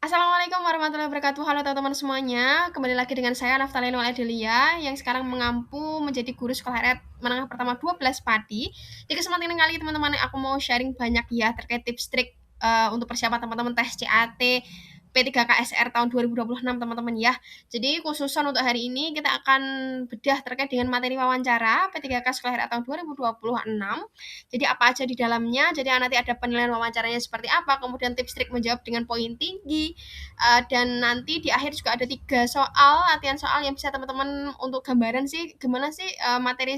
Assalamualaikum warahmatullahi wabarakatuh. Halo teman-teman semuanya, kembali lagi dengan saya Naftalina Adelia yang sekarang mengampu menjadi guru sekolah rakyat menengah pertama 12 Pati. Di kesempatan kali teman-teman aku mau sharing banyak ya terkait tips trik untuk persiapan teman-teman tes CAT P3KSR tahun 2026 teman-teman ya. Jadi khususan untuk hari ini kita akan bedah terkait dengan materi wawancara P3K Sekolah Rakyat tahun 2026. Jadi apa aja di dalamnya, jadi nanti ada penilaian wawancaranya seperti apa, kemudian tips trik menjawab dengan poin tinggi, dan nanti di akhir juga ada 3 soal, latihan soal yang bisa teman-teman untuk gambaran sih, gimana sih materi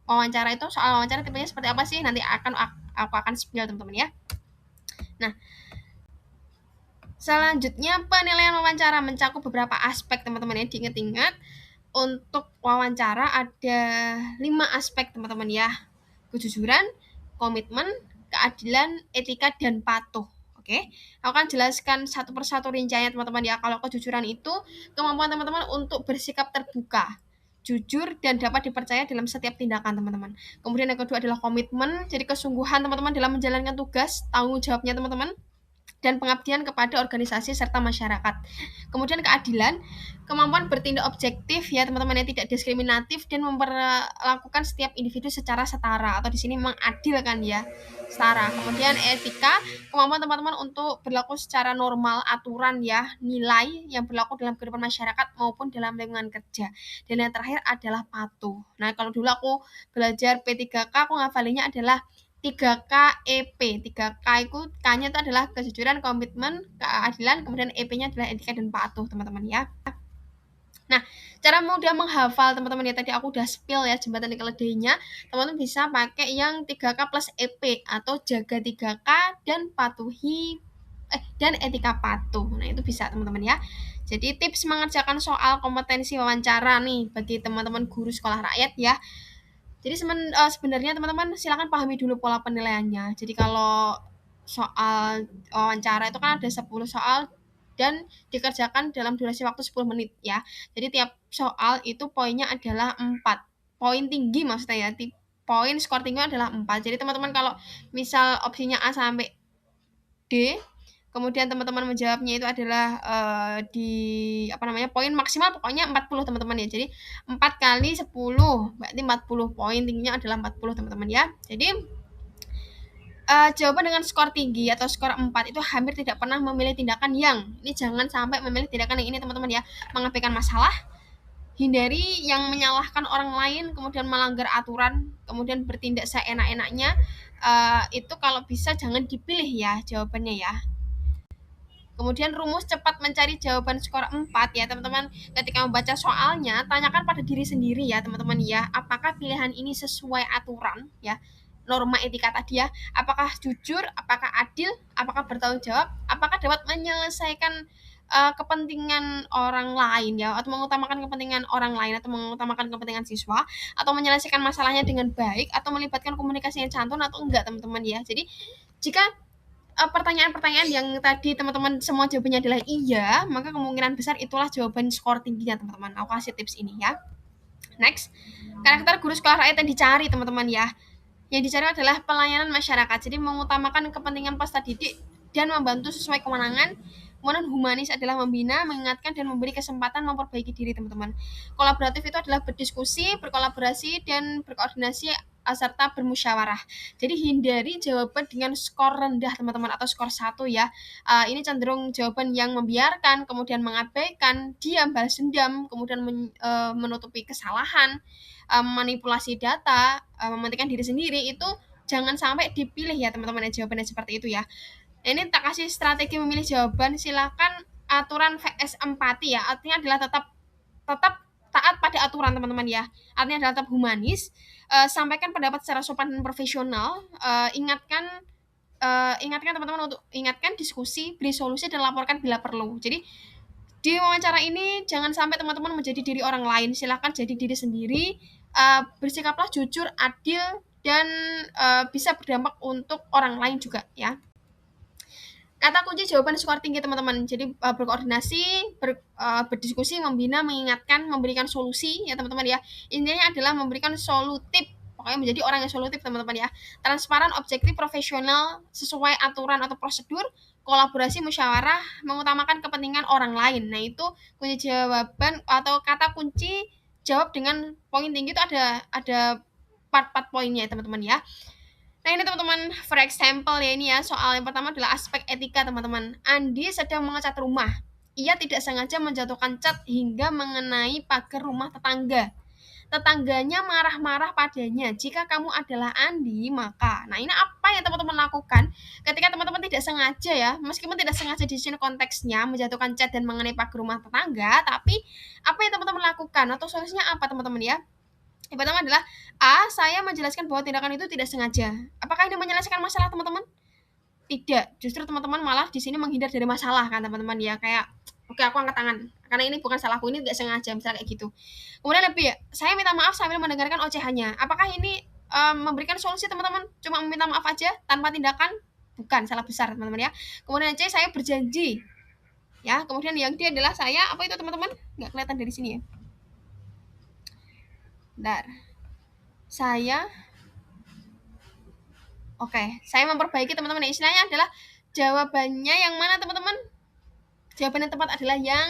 wawancara itu, soal wawancara tipenya seperti apa sih, nanti aku akan spill teman-teman ya. Nah, selanjutnya penilaian wawancara mencakup beberapa aspek teman-teman ya, diingat-ingat. Untuk wawancara ada 5 aspek teman-teman ya. Kejujuran, komitmen, keadilan, etika, dan patuh. Oke, aku akan jelaskan satu persatu rinciannya teman-teman ya. Kalau kejujuran itu kemampuan teman-teman untuk bersikap terbuka, jujur, dan dapat dipercaya dalam setiap tindakan teman-teman. Kemudian yang kedua adalah komitmen, jadi kesungguhan teman-teman dalam menjalankan tugas, tanggung jawabnya teman-teman, dan pengabdian kepada organisasi serta masyarakat. Kemudian keadilan, kemampuan bertindak objektif ya teman-teman yang tidak diskriminatif dan memperlakukan setiap individu secara setara atau di sini mengadilkan ya setara. Kemudian etika, kemampuan teman-teman untuk berlaku secara normal, aturan ya, nilai yang berlaku dalam kehidupan masyarakat maupun dalam lingkungan kerja. Dan yang terakhir adalah patuh. Nah, kalau dulu aku belajar P3K, aku ngafalinya adalah 3KEP. 3K itu K-nya itu adalah kejujuran, komitmen, keadilan, kemudian EP-nya adalah etika dan patuh, teman-teman ya. Nah, cara mudah menghafal teman-teman ya, tadi aku udah spill ya jembatan di keledainya. Teman-teman bisa pakai yang 3K plus EP atau jaga 3K dan patuhi dan etika patuh. Nah, itu bisa teman-teman ya. Jadi tips mengerjakan soal kompetensi wawancara nih bagi teman-teman guru sekolah rakyat ya. Jadi sebenarnya teman-teman silakan pahami dulu pola penilaiannya. Jadi kalau soal wawancara itu kan ada 10 soal dan dikerjakan dalam durasi waktu 10 menit ya. Jadi tiap soal itu poinnya adalah 4. Poin tinggi maksudnya ya. Poin skor tinggi adalah 4. Jadi teman-teman kalau misal opsinya A sampai D, kemudian teman-teman menjawabnya itu adalah di apa namanya, poin maksimal pokoknya 40 teman-teman ya. Jadi 4 kali 10 berarti 40 poin, tingginya adalah 40 teman-teman ya. Jadi jawaban dengan skor tinggi atau skor 4 itu hampir tidak pernah memilih tindakan yang ini, jangan sampai memilih tindakan yang ini teman-teman ya, mengabaikan masalah, hindari yang menyalahkan orang lain, kemudian melanggar aturan, kemudian bertindak seenak-enaknya. Itu kalau bisa jangan dipilih ya jawabannya ya. Kemudian rumus cepat mencari jawaban skor 4 ya teman-teman. Ketika membaca soalnya, tanyakan pada diri sendiri ya teman-teman ya, apakah pilihan ini sesuai aturan ya, norma etika tadi ya, apakah jujur, apakah adil, apakah bertanggung jawab, apakah dapat menyelesaikan kepentingan orang lain ya, atau mengutamakan kepentingan orang lain, atau mengutamakan kepentingan siswa, atau menyelesaikan masalahnya dengan baik, atau melibatkan komunikasi yang santun atau enggak teman-teman ya. Jadi jika pertanyaan-pertanyaan yang tadi teman-teman semua jawabannya adalah iya, maka kemungkinan besar itulah jawaban skor tingginya teman-teman. Aku kasih tips ini ya. Next, karakter guru sekolah rakyat yang dicari teman-teman ya. Yang dicari adalah pelayanan masyarakat. Jadi mengutamakan kepentingan peserta didik dan membantu sesuai kewenangan. Kemudian humanis adalah membina, mengingatkan, dan memberi kesempatan memperbaiki diri teman-teman. Kolaboratif itu adalah berdiskusi, berkolaborasi, dan berkoordinasi serta bermusyawarah. Jadi hindari jawaban dengan skor rendah teman-teman atau skor 1 ya. Ini cenderung jawaban yang membiarkan, kemudian mengabaikan, diam, balas dendam, kemudian menutupi kesalahan, manipulasi data, mementingkan diri sendiri, itu jangan sampai dipilih ya teman-teman ya, jawabannya seperti itu ya. Ini tak kasih strategi memilih jawaban, silakan aturan VS empati ya, artinya adalah tetap taat pada aturan teman-teman ya, artinya adalah tetap humanis, sampaikan pendapat secara sopan dan profesional, ingatkan teman-teman untuk ingatkan, diskusi, beri solusi, dan laporkan bila perlu. Jadi di wawancara ini jangan sampai teman-teman menjadi diri orang lain, silakan jadi diri sendiri, bersikaplah jujur, adil, dan bisa berdampak untuk orang lain juga ya. Kata kunci jawaban skor tinggi teman-teman. Jadi berkoordinasi, berdiskusi, membina, mengingatkan, memberikan solusi ya teman-teman ya. Intinya adalah memberikan solutif Pokoknya menjadi orang yang solutif teman-teman ya. Transparan, objektif, profesional, sesuai aturan atau prosedur, kolaborasi, musyawarah, mengutamakan kepentingan orang lain. Nah, itu kunci jawaban atau kata kunci jawab dengan poin tinggi itu ada part-part poinnya ya teman-teman ya. Nah ini teman-teman, for example ya ini ya, soal yang pertama adalah aspek etika teman-teman. Andi sedang mengecat rumah. Ia tidak sengaja menjatuhkan cat hingga mengenai pagar rumah tetangga. Tetangganya marah-marah padanya. Jika kamu adalah Andi, maka... Nah ini apa yang teman-teman lakukan ketika teman-teman tidak sengaja ya, meskipun tidak sengaja di sini konteksnya menjatuhkan cat dan mengenai pagar rumah tetangga, tapi apa yang teman-teman lakukan atau solusinya apa teman-teman ya? Yang pertama adalah saya menjelaskan bahwa tindakan itu tidak sengaja. Apakah ini menyelesaikan masalah teman-teman? Tidak. Justru teman-teman malah di sini menghindar dari masalah kan teman-teman ya. Kayak oke aku angkat tangan karena ini bukan salahku, ini tidak sengaja misalnya kayak gitu. Kemudian lebih ya, saya minta maaf sambil mendengarkan ocehannya. Apakah ini memberikan solusi teman-teman? Cuma meminta maaf aja tanpa tindakan? Bukan, salah besar teman-teman ya. Kemudian C, saya berjanji. Ya, kemudian yang D adalah saya apa itu teman-teman? Nggak kelihatan dari sini ya. Bentar. Saya saya memperbaiki teman-teman. Istilahnya adalah jawabannya yang mana teman-teman? Jawaban yang tepat adalah yang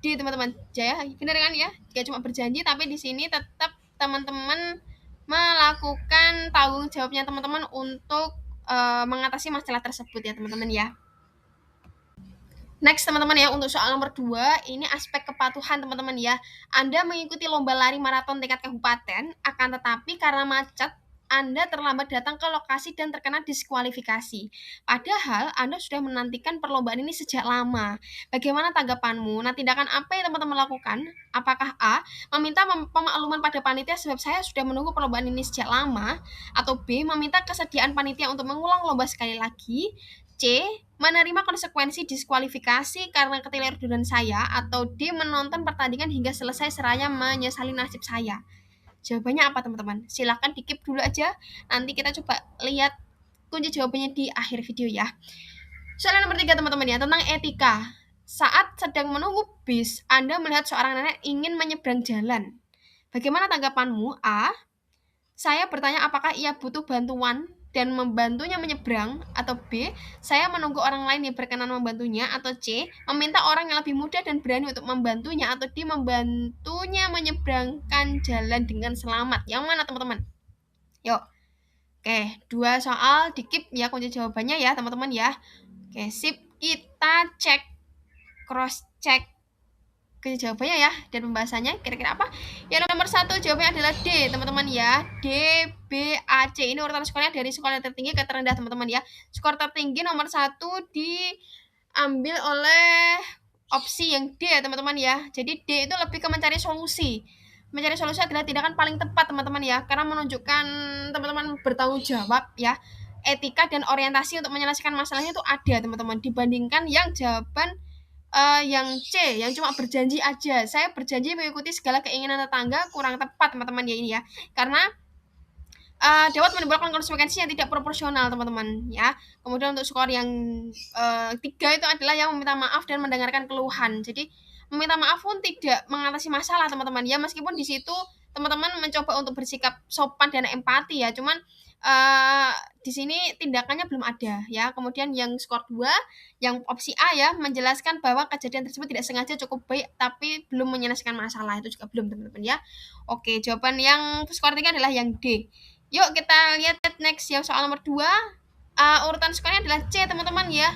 D teman-teman. Jaya, benar kan ya? Jika cuma berjanji tapi di sini tetap teman-teman melakukan tanggung jawabnya teman-teman untuk mengatasi masalah tersebut ya teman-teman ya. Next teman-teman ya, untuk soal nomor 2, ini aspek kepatuhan teman-teman ya. Anda mengikuti lomba lari maraton tingkat kabupaten, akan tetapi karena macet, Anda terlambat datang ke lokasi dan terkena diskualifikasi. Padahal Anda sudah menantikan perlombaan ini sejak lama. Bagaimana tanggapanmu? Nah, tindakan apa yang teman-teman lakukan? Apakah A, meminta pemakluman pada panitia sebab saya sudah menunggu perlombaan ini sejak lama? Atau B, meminta kesediaan panitia untuk mengulang lomba sekali lagi? C, menerima konsekuensi diskualifikasi karena keteledoran saya, atau D, menonton pertandingan hingga selesai seraya menyesali nasib saya. Jawabannya apa teman-teman? Silahkan di-keep dulu aja. Nanti kita coba lihat kunci jawabannya di akhir video ya. Soal nomor 3 teman-teman ya, tentang etika. Saat sedang menunggu bis, Anda melihat seorang nenek ingin menyeberang jalan. Bagaimana tanggapanmu? A, saya bertanya apakah ia butuh bantuan dan membantunya menyeberang, atau B, saya menunggu orang lain yang berkenan membantunya, atau C, meminta orang yang lebih muda dan berani untuk membantunya, atau D, membantunya menyeberangkan jalan dengan selamat. Yang mana teman-teman? Yuk. Oke, 2 soal di-keep ya kunci jawabannya ya teman-teman ya. Oke, sip. Kita cek, cross check ke jawabannya ya, dan pembahasannya kira-kira apa? Yang nomor 1 jawabannya adalah D teman-teman ya. D, B, A, C. Ini urutan skornya dari skor yang tertinggi ke terendah teman-teman ya. Skor tertinggi nomor 1 diambil oleh opsi yang D ya teman-teman ya. Jadi D itu lebih ke mencari solusi. Mencari solusi adalah tindakan paling tepat teman-teman ya, karena menunjukkan teman-teman bertanggung jawab ya. Etika dan orientasi untuk menyelesaikan masalahnya itu ada teman-teman, dibandingkan yang jawaban yang C, yang cuma berjanji aja. Saya berjanji mengikuti segala keinginan tetangga, kurang tepat teman-teman ya ini ya. Karena dapat menimbulkan konsekuensi yang tidak proporsional teman-teman ya. Kemudian untuk skor yang 3 itu adalah yang meminta maaf dan mendengarkan keluhan. Jadi meminta maaf pun tidak mengatasi masalah teman-teman ya, meskipun di situ teman-teman mencoba untuk bersikap sopan dan empati ya. Cuman di sini tindakannya belum ada ya. Kemudian yang skor 2, yang opsi A ya, menjelaskan bahwa kejadian tersebut tidak sengaja cukup baik tapi belum menyelesaikan masalah, itu juga belum teman-teman ya. Oke, jawaban yang skor 3 adalah yang D. Yuk kita lihat next yang soal nomor 2. Urutan skornya adalah C teman-teman ya.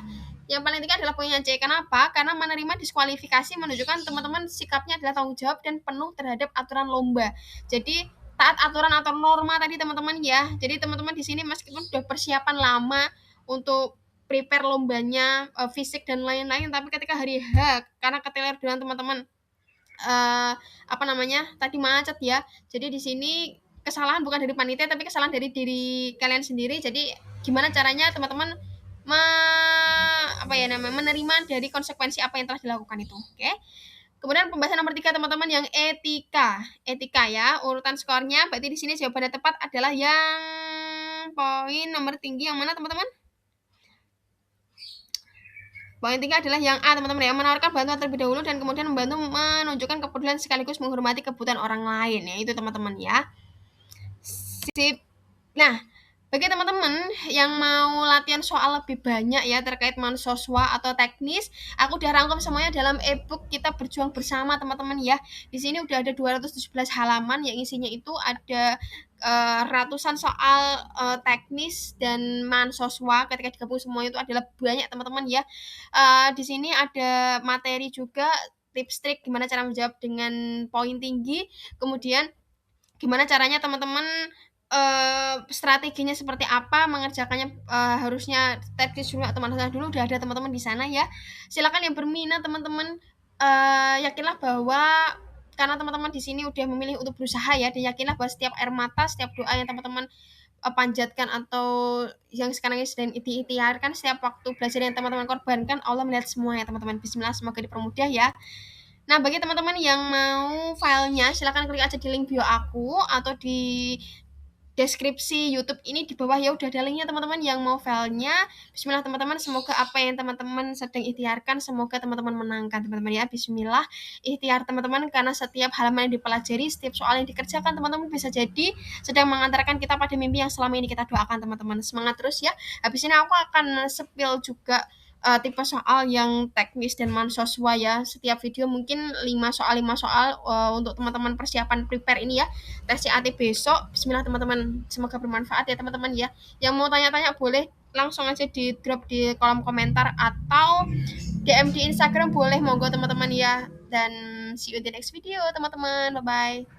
Yang paling tinggi adalah poinnya C. Kenapa? Karena menerima diskualifikasi menunjukkan teman-teman sikapnya adalah tanggung jawab dan penuh terhadap aturan lomba. Jadi taat aturan atau norma tadi teman-teman ya. Jadi teman-teman di sini meskipun sudah persiapan lama untuk prepare lombanya, fisik dan lain-lain, tapi ketika hari H karena keteledoran teman-teman tadi macet ya. Jadi di sini kesalahan bukan dari panitia tapi kesalahan dari diri kalian sendiri. Jadi gimana caranya teman-teman menerima dari konsekuensi apa yang telah dilakukan itu. Oke. Kemudian pembahasan nomor 3 teman-teman yang etika. Etika ya, urutan skornya berarti di sini jawabannya tepat adalah yang poin nomor tinggi yang mana teman-teman? Poin tinggi adalah yang A teman-teman ya, menawarkan bantuan terlebih dahulu dan kemudian membantu menunjukkan kepedulian sekaligus menghormati kebutuhan orang lain ya, itu teman-teman ya. Sip. Nah, bagi teman-teman yang mau latihan soal lebih banyak ya terkait mahasiswa atau teknis, aku udah rangkum semuanya dalam e-book Kita Berjuang Bersama teman-teman ya. Di sini udah ada 217 halaman yang isinya itu ada ratusan soal teknis dan mahasiswa. Ketika digabung semuanya itu adalah banyak teman-teman ya. Di sini ada materi juga tips trik gimana cara menjawab dengan poin tinggi, kemudian gimana caranya teman-teman strateginya seperti apa mengerjakannya, harusnya teknis dulu atau manual dulu, udah ada teman-teman di sana ya. Silakan yang berminat teman-teman, yakinlah bahwa karena teman-teman di sini udah memilih untuk berusaha ya, dan yakinlah bahwa setiap air mata, setiap doa yang teman-teman panjatkan atau yang sekarang ini sedang diikhtiarkan, setiap waktu belajar yang teman-teman korbankan, Allah melihat semua ya teman-teman. Bismillah, semoga dipermudah ya. Nah, bagi teman-teman yang mau filenya, silakan klik aja di link bio aku atau di deskripsi YouTube ini di bawah ya, udah ada linknya teman-teman yang mau filenya. Bismillah teman-teman, semoga apa yang teman-teman sedang ikhtiarkan, semoga teman-teman menangkan teman-teman ya. Bismillah, ikhtiar teman-teman, karena setiap halaman yang dipelajari, setiap soal yang dikerjakan, teman-teman bisa jadi sedang mengantarkan kita pada mimpi yang selama ini kita doakan teman-teman. Semangat terus ya. Habis ini aku akan spill juga tipe soal yang teknis dan mahasiswa ya. Setiap video mungkin 5 soal untuk teman-teman persiapan prepare ini ya. Tes CAT besok. Bismillah teman-teman. Semoga bermanfaat ya teman-teman ya. Yang mau tanya-tanya boleh langsung aja di drop di kolom komentar atau DM di Instagram boleh, monggo teman-teman ya. Dan see you in the next video teman-teman. Bye bye.